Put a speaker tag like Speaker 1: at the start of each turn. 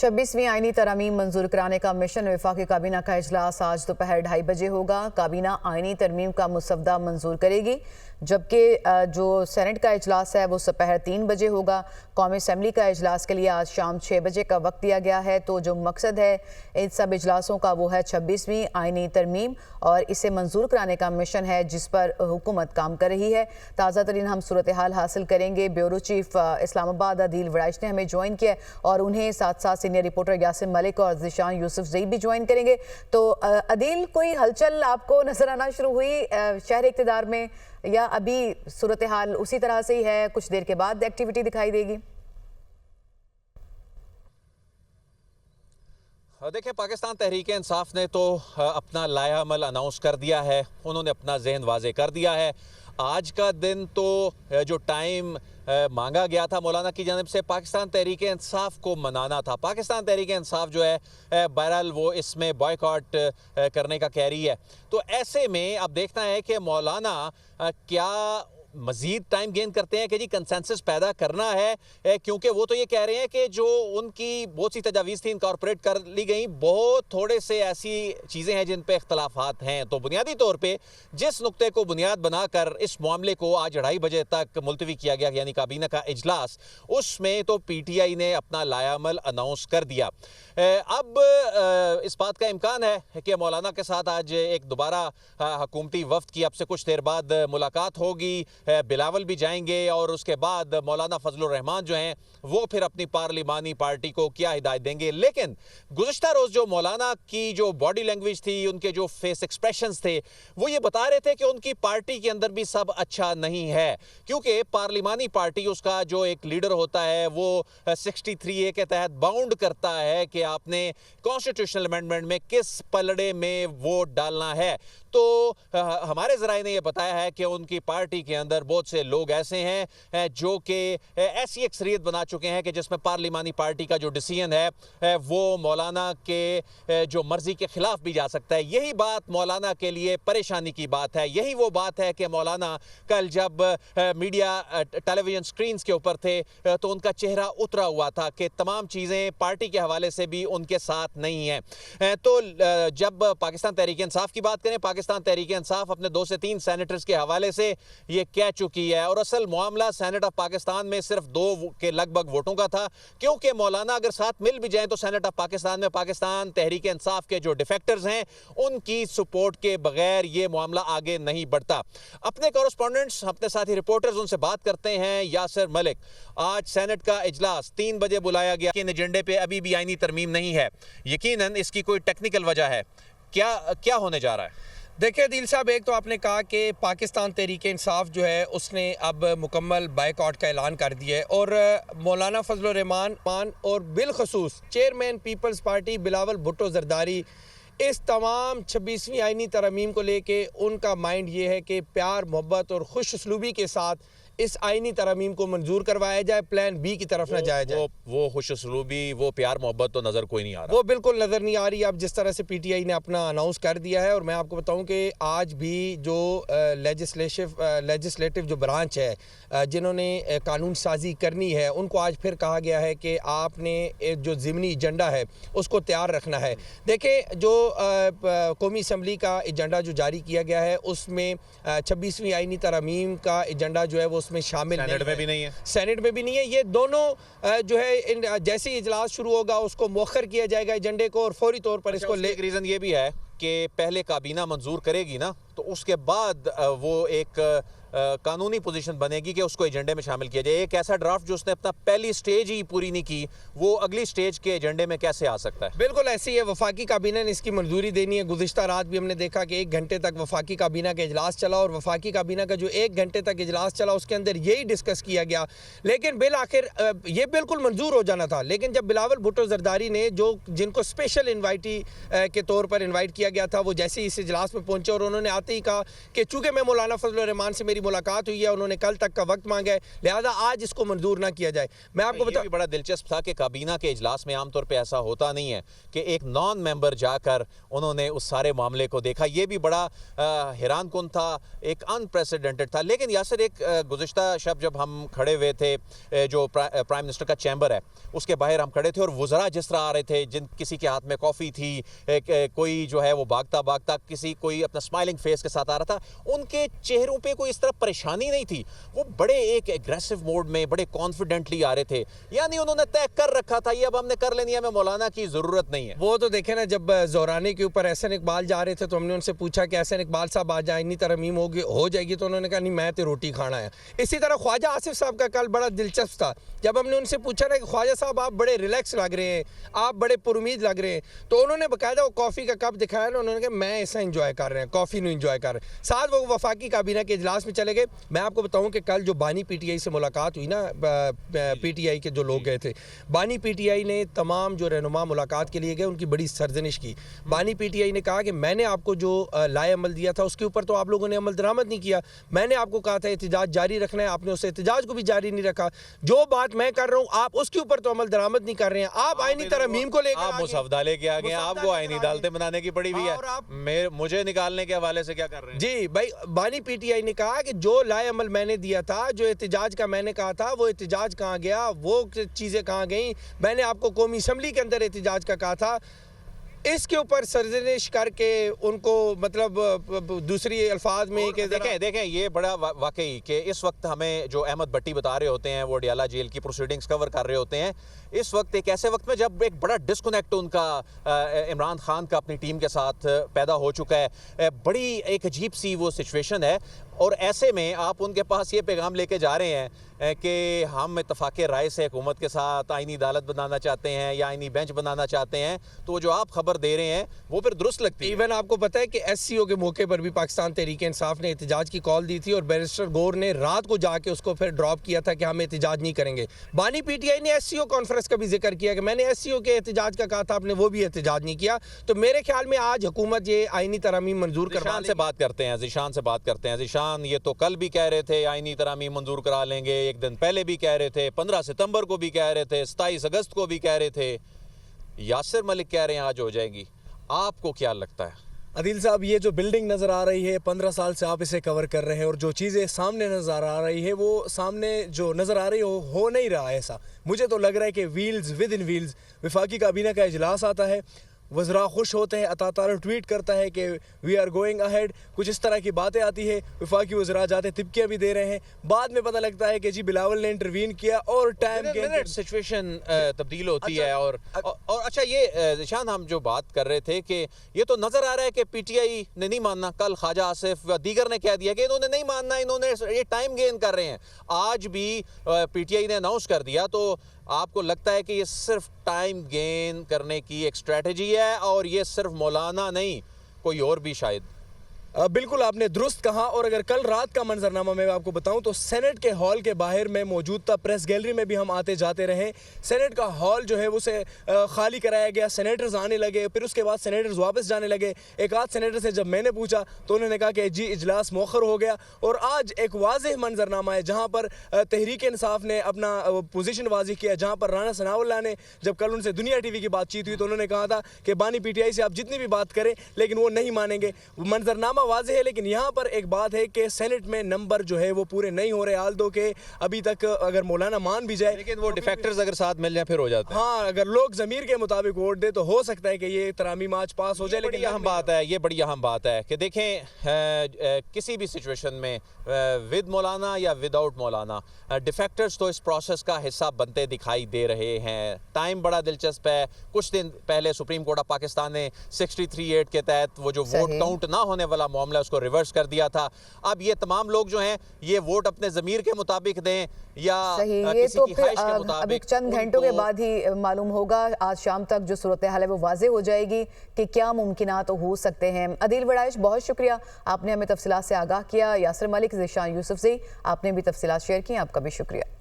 Speaker 1: 26वीं आईनी तरमीम मंजूर कराने का मिशन वफाकी काबीना का इजलास आज दोपहर 2:30 बजे होगा। काबीना आईनी तरमीम का मुसवदा मंजूर करेगी, जबकि जो सेनेट का इजलास है वो दोपहर 3 बजे होगा। कौमी असम्बली का इजलास के लिए आज शाम 6 बजे का वक्त दिया गया है। तो जो मकसद है इन सब इजलासों का वो है 26वीं आईनी तरमीम और इसे मंजूर कराने का मिशन है जिस पर हुकूमत काम कर रही है। ताज़ा तरीन हम सूरत हाल हासिल करेंगे। ब्यूरो चीफ इस्लामाबाद अदील वड़ाइश ने हमें ज्वाइन किया और उन्हें साथ साथ सीनियर रिपोर्टर यासिम मलिक और ज़िशान यूसुफ ज़ई भी ज्वाइन करेंगे। तो अदील, कोई हलचल आपको नजर आना शुरू हुई शहर इक़्तिदार में या अभी सूरत हाल उसी तरह से ही है, कुछ देर के बाद एक्टिविटी दिखाई देगी?
Speaker 2: देखिए, पाकिस्तान तहरीक इंसाफ ने तो अपना लाया अमल अनाउंस कर दिया है, उन्होंने अपना जहन वाजे कर दिया है। आज का दिन तो जो टाइम मांगा गया था मौलाना की जानिब से पाकिस्तान तहरीक इंसाफ को मनाना था। पाकिस्तान तहरीक इंसाफ जो है बहरहाल वो इसमें बॉयकॉट करने का कह रही है। तो ऐसे में अब देखना है कि मौलाना क्या मज़ीद टाइम गेन करते हैं कि जी कंसेंसस पैदा करना है, क्योंकि वो तो ये कह रहे हैं कि जो उनकी बहुत सी तजावीज़ थी इनकॉर्पोरेट कर ली गई। बहुत थोड़े से ऐसी चीज़ें हैं जिन पे इख्तलाफात हैं। तो बुनियादी तौर पे जिस नुक्ते को बुनियाद बनाकर इस मामले को आज 2:30 बजे तक मुलतवी किया गया, यानी काबीना का इजलास, उसमें तो PTI ने अपना लायामल अनाउंस कर दिया। अब इस बात का इम्कान है कि मौलाना के साथ आज एक दोबारा हुकूमती वफ्द की अब से कुछ देर बाद मुलाकात होगी। बिलावल भी जाएंगे और उसके बाद मौलाना फजलुर रहमान जो हैं वो फिर अपनी पार्लिमानी पार्टी को क्या हिदायत देंगे। लेकिन गुज़िश्ता रोज़ जो मौलाना की जो बॉडी लैंग्वेज थी, उनके जो फेस एक्सप्रेशंस थे, वो ये बता रहे थे कि उनकी पार्टी के अंदर भी सब अच्छा नहीं है, क्योंकि पार्लिमानी पार्टी उसका जो एक लीडर होता है वो 63A के तहत बाउंड करता है कि आपने कॉन्स्टिट्यूशनल अमेंडमेंट में किस पलड़े में वोट डालना है। तो हमारे ज़राए ने यह बताया है कि उनकी पार्टी के अंदर बहुत से लोग ऐसे हैं जो कि ऐसी अक्सरियत बना चुके हैं कि जिसमें पार्लिमानी पार्टी का जो डिसीजन है वो मौलाना के जो मर्जी के खिलाफ भी जा सकता है। यही बात मौलाना के लिए परेशानी की बात है। यही वो बात है कि मौलाना कल जब मीडिया टेलीविजन स्क्रीन के ऊपर थे तो उनका चेहरा उतरा हुआ था कि तमाम चीज़ें पार्टी के हवाले से भी उनके साथ नहीं हैं। तो जब पाकिस्तान तहरीक इंसाफ की बात करें, पाकिस्तान तहरीक इंसाफ अपने 2 से 3 सेनेटर्स के हवाले से ये कह चुकी है और असल मामला सेनेट ऑफ पाकिस्तान में सिर्फ 2 के लगभग वोटों का था, क्योंकि मौलाना अगर साथ मिल भी जाएं तो सेनेट ऑफ पाकिस्तान में पाकिस्तान तहरीक इंसाफ के जो डिफेक्टर्स हैं उनकी सपोर्ट के बगैर ये मामला आगे नहीं बढ़ता। अपने कॉरेस्पॉन्डेंट्स, अपने साथी रिपोर्टर्स, उनसे बात करते हैं। यासिर मलिक, आज सेनेट का इजलास 3 बजे बुलाया गया, लेकिन एजेंडे पे अभी भी आईनी तरमीम नहीं है। यकीनन इसकी कोई टेक्निकल वजह है, क्या होने जा रहा है?
Speaker 3: देखिए दिल साहब, एक तो आपने कहा कि पाकिस्तान तहरीक इंसाफ जो है उसने अब मुकम्मल बायकॉट का ऐलान कर दिया है और मौलाना फजलुर रहमान और बिलखसूस chairman people's party Bilawal Bhutto Zardari इस तमाम 26वीं आईनी तरमीम को लेके उनका माइंड ये है कि प्यार, मोहब्बत और खुश उसलूबी के साथ इस आईनी तरमीम को मंजूर करवाया जाए, प्लान बी की तरफ न जाया जाए।
Speaker 2: वो खुशसलूबी, वो प्यार मोहब्बत तो नज़र कोई नहीं आ रहा।
Speaker 3: वो बिल्कुल नज़र नहीं आ रही। अब जिस तरह से PTI ने अपना अनाउंस कर दिया है, और मैं आपको बताऊं कि आज भी जो लेजिस्लेटिव जो ब्रांच है जिन्होंने कानून साजी करनी है, उनको आज फिर कहा गया है कि आपने जो ज़िमनी एजेंडा है उसको तैयार रखना है। देखें, जो कौमी असम्बली का एजेंडा जो जारी किया गया है उसमें 26वीं आईनी तरमीम का एजेंडा जो है वो उसमें शामिल
Speaker 2: सेनेट में भी नहीं है।
Speaker 3: सेनेट में भी नहीं है। ये दोनों जो है जैसे ही इजलास शुरू होगा उसको मौखर किया जाएगा एजेंडे को और फौरी तौर पर इसको
Speaker 2: एक रीज़न ये भी है कि पहले काबीना मंजूर करेगी ना, तो उसके बाद वो एक कानूनी पोजीशन बनेगी कि उसको एजेंडे में शामिल किया जाए। एक ऐसा ड्राफ्ट जो उसने अपना पहली स्टेज ही पूरी नहीं की, वो अगली स्टेज के एजेंडे में कैसे आ सकता है?
Speaker 3: बिल्कुल ऐसी है। वफाकी काबीना ने इसकी मंजूरी देनी है। गुज़िश्ता रात भी हमने देखा कि 1 घंटे तक वफाकी काबीना का इजलास चला और वफाकी काबीना का जो 1 घंटे तक इजलास चला उसके अंदर यही डिस्कस किया गया। लेकिन बिल आखिर ये बिल्कुल मंजूर हो जाना था, लेकिन जब बिलावल भुट्टो जरदारी ने जिनको स्पेशल इन्वाइटी के तौर पर इन्वाइट किया गया था, वो जैसे ही इस इजलास में पहुंचे और उन्होंने आते ही कहा कि चूंकि मैं मौलाना फजल रहमान से मेरी मुलाकात हुई है, उन्होंने कल तक का वक्त मांगा है, लिहाजा आज इसको मंजूर ना किया जाए। मैं आपको
Speaker 2: ये भी बड़ा दिलचस्प था कि काबीना के इजलास में आमतौर पे ऐसा होता नहीं है कि एक नॉन मेंबर जाकर उन्होंने उस सारे मामले को देखा। ये भी बड़ा हैरान कुन था, एक अनप्रेसिडेंटेड था। लेकिन यासर एक गुज़िश्ता शब जब हम खड़े हुए थे, जो प्राइम मिनिस्टर का चैम्बर है उसके बाहर हम खड़े थे और वुज़रा जिस तरह आ रहे थे, जिन किसी के हाथ में कॉफ़ी थी, कोई जो है वो भागता भागता कोई अपना स्माइलिंग फेस के साथ आ रहा था, उनके चेहरों पे कोई इस तरह परेशानी नहीं थी। वो बड़े एक एग्रेसिव मोड में बड़े कॉन्फिडेंटली आ रहे थे, यानी उन्होंने तय कर रखा था ये अब हमने कर लेनी है, हमें मौलाना की ज़रूरत नहीं है।
Speaker 3: वो तो देखे ना, जब ज़ोरानी के ऊपर एहसन इकबाल जा रहे थे तो हमने उनसे पूछा कि एहसन इकबाल साहब आ जाए, इतनी तरमीम हो जाएगी, तो उन्होंने कहा नहीं मैं तो रोटी खाना है। इसी तरह ख्वाजा आसिफ साहब का कल बड़ा दिलचस्प था, जब हमने उनसे पूछा ना कि ख्वाजा साहब आप बड़े रिलैक्स लग रहे हैं, आप बड़े पुरुमीद लग रहे हैं, तो उन्होंने बाकायदा वो कॉफ़ी का कप दिखाया ना, उन्होंने कहा मैं ऐसा इंजॉय कर रहे हैं, कॉफ़ी नहीं इंजॉय कर रहे। साथ वो वफाकी काबीना के इजलास में चले गए। मैं आपको बताऊं कि कल जो बानी पीटीआई से मुलाकात हुई ना, पीटीआई के जो लोग गए थे, बानी पीटीआई ने तमाम जो रहनुमा मुलाकात के लिए गए उनकी बड़ी सरजनिश की। बानी पीटीआई ने कहा कि मैंने आपको जो लाए अमल दिया था उसके ऊपर तो आप लोगों ने अमल दरामद नहीं किया, मैंने आपको कहा था एहतजाज जारी रखना है, आपने उस एहतजाज को भी जारी नहीं रखा, जो बात मैं कर रहा हूँ आप उसके ऊपर तो अमल दरामद नहीं कर रहे हैं, आप आईनी तरमीम को लेकर
Speaker 2: आप मुसवदा लेके आ गए, आपको आईनी अदालतें बनाने की पड़ी हुई है,
Speaker 3: और आप
Speaker 2: मुझे निकालने के हवाले से क्या कर रहे हैं?
Speaker 3: जी भाई, बानी पीटीआई ने कहा कि जो लाए अमल मैंने दिया था, जो एहतजाज का मैंने कहा था, वो एहतजाज कहाँ गया, वो चीज़ें कहाँ गई? मैंने आपको कौमी असम्बली के अंदर एहतजाज का कहा था, इसके ऊपर सरजनिश करके उनको मतलब दूसरी अल्फाज में कि
Speaker 2: देखें ये बड़ा वाकई कि इस वक्त हमें जो अहमद भट्टी बता रहे होते हैं, वो डियाला जेल की प्रोसीडिंग्स कवर कर रहे होते हैं, इस वक्त एक ऐसे वक्त में जब एक बड़ा डिस्कनेक्ट उनका इमरान खान का अपनी टीम के साथ पैदा हो चुका है, बड़ी एक अजीब सी वो सिचुएशन है। और ऐसे में आप उनके पास ये पैगाम लेके जा रहे हैं कि हम इत्तफाक़ राय से हुकूमत के साथ आईनी अदालत बनाना चाहते हैं या आईनी बेंच बनाना चाहते हैं, तो जो आप खबर दे रहे हैं वो फिर दुरुस्त लगती है।
Speaker 3: इवन आपको पता है कि SCO के मौके पर भी पाकिस्तान तहरीक इंसाफ ने एहतजाज की कॉल दी थी और बैरिस्टर गौर ने रात को जाके उसको फिर ड्रॉप किया था कि हम एहतजाज नहीं करेंगे। बानी पीटीआई ने SCO कॉन्फ्रेंस का भी जिक्र किया कि मैंने SCO के एहतजाज का कहा था, आपने वो भी एहतजाज नहीं किया। तो मेरे ख्याल में आज हुकूमत ये आईनी तरमीम मंजूर
Speaker 2: ज़ीशान से बात करते हैं, ज़ीशान से बात करते हैं। ज़ीशान, ये तो कल भी कह रहे थे आईनी तरमीम मंजूर करा लेंगे, एक दिन पहले भी कह रहे थे, 15 सितंबर को भी कह रहे थे, 27 अगस्त को भी कह रहे थे, यासिर मलिक कह रहे हैं आज हो जाएगी। आपको क्या लगता है?
Speaker 4: अदील साहब, ये जो बिल्डिंग नज़र आ रही है, 15 साल से आप इसे कवर कर रहे हैं और जो चीज़ें सामने नज़र आ रही है वो सामने जो नज़र आ रही है हो नहीं रहा ऐसा। मुझे तो लग रहा है कि व्हील्स विद इन व्हील्स वफाकी काबीना का इजलास आता है, वज़रा खुश होते हैं, अता तारा ट्वीट करता है कि वी आर गोइंग अहेड, कुछ इस तरह की बातें आती है, वफाकी वज़रा जाते तिबकियाँ भी दे रहे हैं, बाद में पता लगता है कि जी बिलावल ने इंटरवीन किया और टाइम के
Speaker 2: सिचुएशन तब्दील होती है। और अच्छा, ये निशान हम जो बात कर रहे थे कि ये तो नज़र आ रहा है कि PTI ने नहीं मानना, कल ख्वाजा आसिफ व दीगर ने कह दिया कि इन्होंने नहीं मानना, इन्होंने ये टाइम गेन कर रहे हैं। आज भी PTI ने अनाउंस कर दिया, तो आपको लगता है कि ये सिर्फ टाइम गेन करने की एक स्ट्रेटजी है और ये सिर्फ मौलाना नहीं, कोई और भी शायद?
Speaker 4: बिल्कुल आपने दुरुस्त कहा। और अगर कल रात का मंजरनामा मैं आपको बताऊं तो सेनेट के हॉल के बाहर में मौजूद था, प्रेस गैलरी में भी हम आते जाते रहे, सेनेट का हॉल जो है उसे खाली कराया गया, सेनेटर्स आने लगे, फिर उसके बाद सेनेटर्स वापस जाने लगे। एक आध सेनेटर से जब मैंने पूछा तो उन्होंने कहा कि जी इजलास मौखर हो गया। और आज एक वाज़ेह मंजरनामा है जहाँ पर तहरीक इंसाफ ने अपना पोजीशन वाज़ेह किया, जहाँ पर राना सनाउल्लाह ने जब कल उनसे दुनिया TV की बातचीत हुई तो उन्होंने कहा था कि बानी PTI से आप जितनी भी बात करें लेकिन वो नहीं मानेंगे। मंजरनामा वाज़ेह है, लेकिन यहाँ पर एक बात है कि सेनेट में नंबर जो है वो पूरे नहीं हो रहे, आल्दो के अभी तक अगर मौलाना मान भी जाए,
Speaker 2: लेकिन वो डिफेक्टर्स अगर साथ मिल जाए फिर हो जाता है।
Speaker 4: हाँ, अगर लोग ज़मीर के मुताबिक वोट दे तो हो सकता है कि ये तरामीम आज पास हो जाए।
Speaker 2: लेकिन अहम बात है, ये बड़ी अहम बात है कि देखें किसी भी सिचुएशन में विद मौलाना या विदाउट मौलाना डिफेक्टर्स तो इस प्रोसेस का हिस्सा बनते दिखाई दे रहे हैं। टाइम बड़ा दिलचस्प है। कुछ दिन पहले सुप्रीम कोर्ट ऑफ पाकिस्तान ने 63(8) के तहत वो जो वोट काउंट ना होने वाला मामला उसको रिवर्स कर दिया था। अब ये तमाम लोग जो हैं ये वोट अपने ज़मीर के मुताबिक दें या
Speaker 1: ये
Speaker 2: किसी
Speaker 1: तो
Speaker 2: की
Speaker 1: फिर
Speaker 2: ख्वाहिश के मुताबिक,
Speaker 1: अभी चंद घंटों के बाद ही मालूम होगा। आज शाम तक जो सूरत हाल है वो वाज़ेह हो जाएगी कि क्या मुमकिनात तो हो सकते हैं। अदील वड़ाइश, बहुत शुक्रिया, आपने हमें तफसीलात से आगाह किया। यासिर मलिक, ज़ीशान यूसुफ से आपने भी तफसीलात शेयर की, आपका भी शुक्रिया।